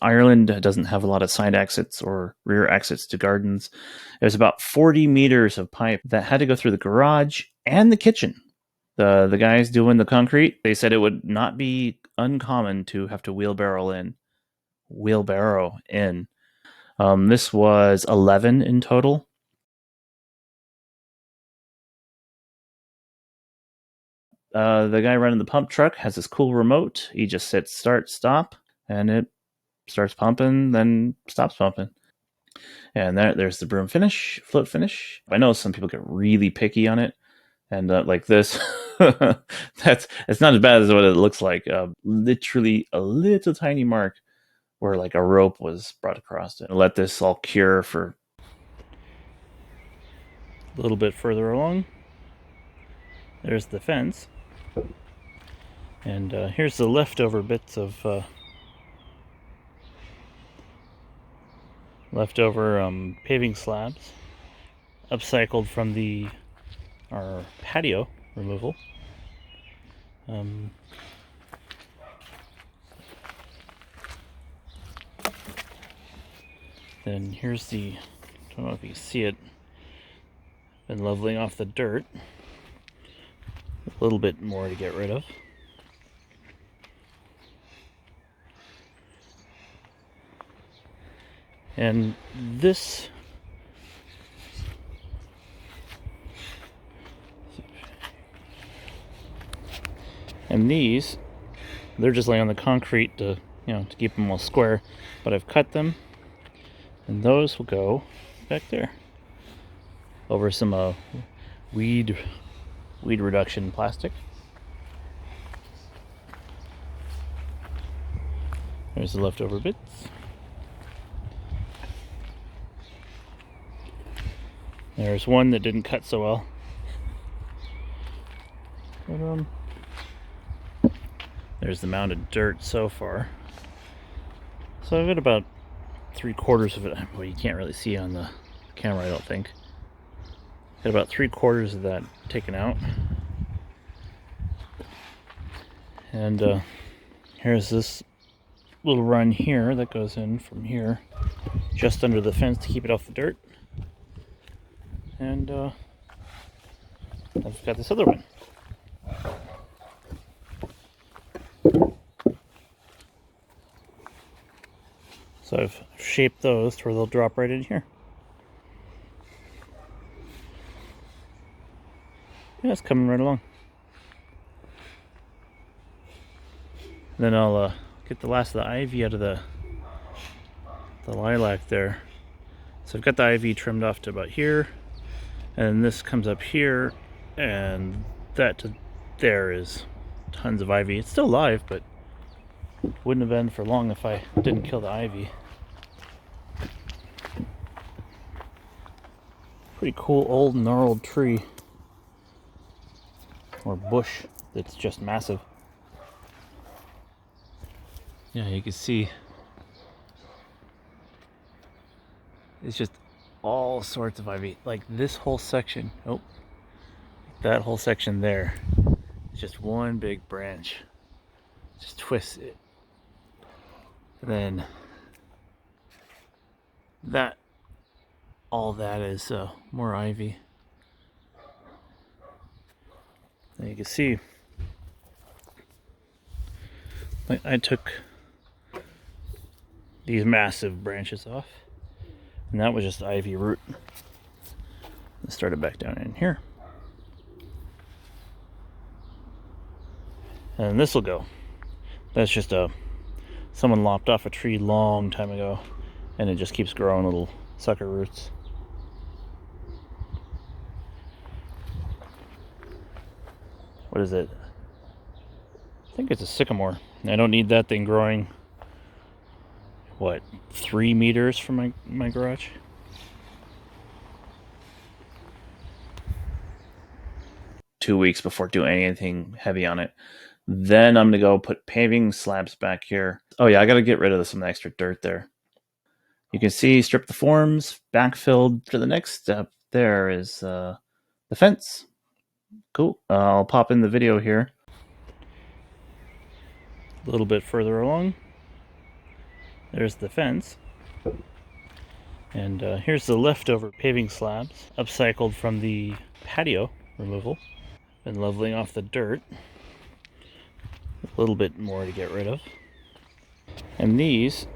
Ireland doesn't have a lot of side exits or rear exits to gardens. There's about 40 meters of pipe that had to go through the garage and the kitchen. The guys doing the concrete, they said it would not be uncommon to have to wheelbarrow in. This was 11 in total. The guy running the pump truck has this cool remote. He just hits start, stop, and it starts pumping, then stops pumping. And there's the broom finish, float finish. I know some people get really picky on it, and like this, it's not as bad as what it looks like. Literally a little tiny mark where like a rope was brought across it. Let this all cure for a little bit further along. There's the fence, and here's the leftover bits of paving slabs, upcycled from our patio removal. Then here's I don't know if you can see it, been leveling off the dirt. A little bit more to get rid of. And this these, they're just laying on the concrete to keep them all square, but I've cut them, and those will go back there over some weed reduction plastic. There's the leftover bits. There's one that didn't cut so well. But, there's the mound of dirt so far. So I've got about 3/4 of it. Well, you can't really see on the camera, I don't think. Got about 3/4 of that taken out. And here's this little run here that goes in from here, just under the fence to keep it off the dirt. And I've got this other one. So I've shaped those to where they'll drop right in here. Yeah, it's coming right along. Then I'll get the last of the ivy out of the lilac there. So I've got the ivy trimmed off to about here, and this comes up here, and that to there is tons of ivy. It's still alive, but wouldn't have been for long if I didn't kill the ivy. Pretty cool old gnarled tree, or bush, that's just massive. Yeah, you can see it's just all sorts of ivy. Like this whole section, that whole section there, it's just one big branch. Just twists it. And then all that is more ivy. And you can see, I took these massive branches off, and that was just ivy root. Let's start it back down in here. And this will go. That's just someone lopped off a tree long time ago, and it just keeps growing little sucker roots. What is it? I think it's a sycamore. I don't need that thing growing, 3 meters from my garage? Two weeks before doing anything heavy on it. Then I'm gonna go put paving slabs back here. Oh yeah, I gotta get rid of some extra dirt there. You can see, strip the forms, backfilled. For the next step, there is the fence. Cool. I'll pop in the video here. A little bit further along. There's the fence. And here's the leftover paving slabs, upcycled from the patio removal. Been leveling off the dirt. A little bit more to get rid of. And these,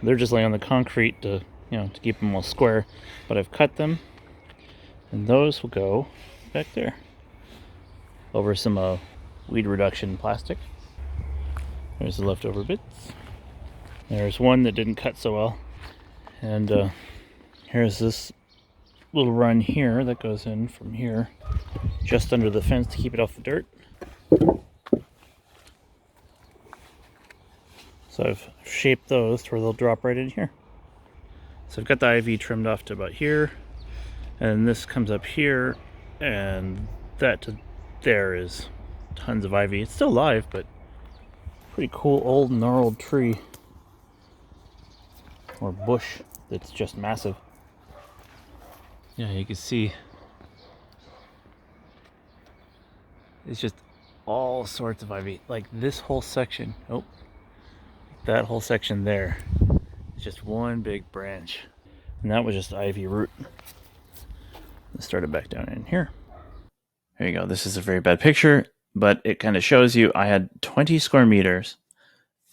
they're just laying on the concrete to, to keep them all square. But I've cut them, and those will go back there over some weed reduction plastic. There's the leftover bits. There's one that didn't cut so well. And here's this little run here that goes in from here, just under the fence to keep it off the dirt. So I've shaped those to where they'll drop right in here. So I've got the ivy trimmed off to about here, and this comes up here, and that to there is tons of ivy. It's still alive, but pretty cool old gnarled tree or bush that's just massive. Yeah, you can see it's just all sorts of ivy. Like this whole section, that whole section there, it's just one big branch. And that was just ivy root. Let's start it back down in here. There you go. This is a very bad picture, but it kind of shows you I had 20 square meters,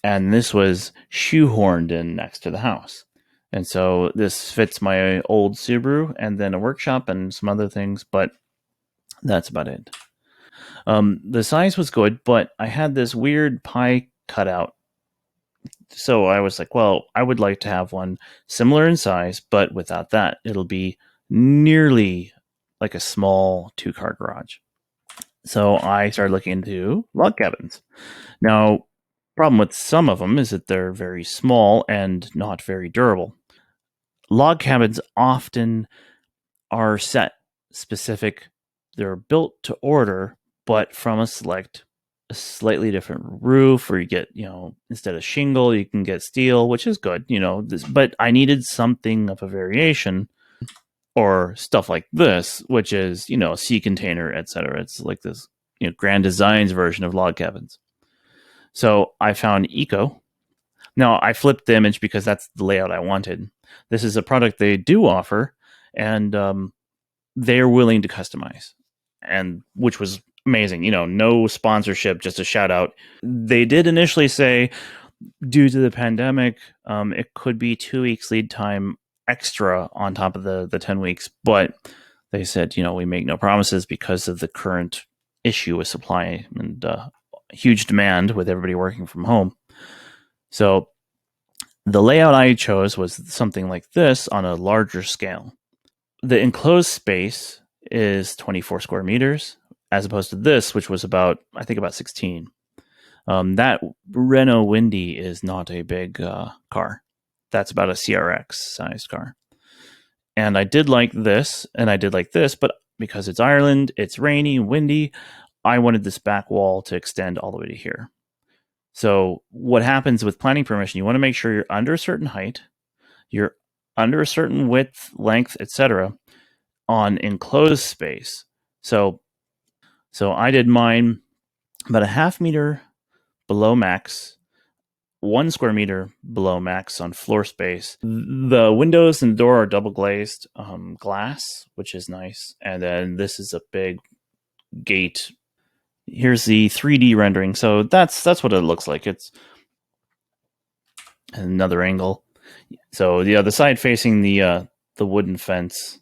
and this was shoehorned in next to the house. And so this fits my old Subaru and then a workshop and some other things, but that's about it. The size was good, but I had this weird pie cutout. So I was like, well, I would like to have one similar in size, but without that, it'll be nearly like a small 2-car garage. So I started looking into log cabins. Now, problem with some of them is that they're very small and not very durable. Log cabins often are set specific. They're built to order, but from a slightly different roof, where you get, instead of shingle, you can get steel, which is good, but I needed something of a variation, or stuff like this, which is, sea container, etc. It's like this, Grand Designs version of log cabins. So I found Eco. Now I flipped the image because that's the layout I wanted. This is a product they do offer, and they're willing to customize, and which was amazing. No sponsorship, just a shout out. They did initially say, due to the pandemic, it could be 2 weeks lead time extra on top of the 10 weeks, but they said, we make no promises because of the current issue with supply and huge demand with everybody working from home. So the layout I chose was something like this on a larger scale. The enclosed space is 24 square meters, as opposed to this, which was about 16. That Renault Windy is not a big car. That's about a CRX sized car. And I did like this, and I did like this, but because it's Ireland, it's rainy, windy, I wanted this back wall to extend all the way to here. So what happens with planning permission, you want to make sure you're under a certain height, you're under a certain width, length, etc. on enclosed space. So I did mine about a half meter below max, 1 square meter below max on floor space. The windows and the door are double glazed glass, which is nice. And then this is a big gate. Here's the 3D rendering. So that's what it looks like. It's another angle. So the side facing the wooden fence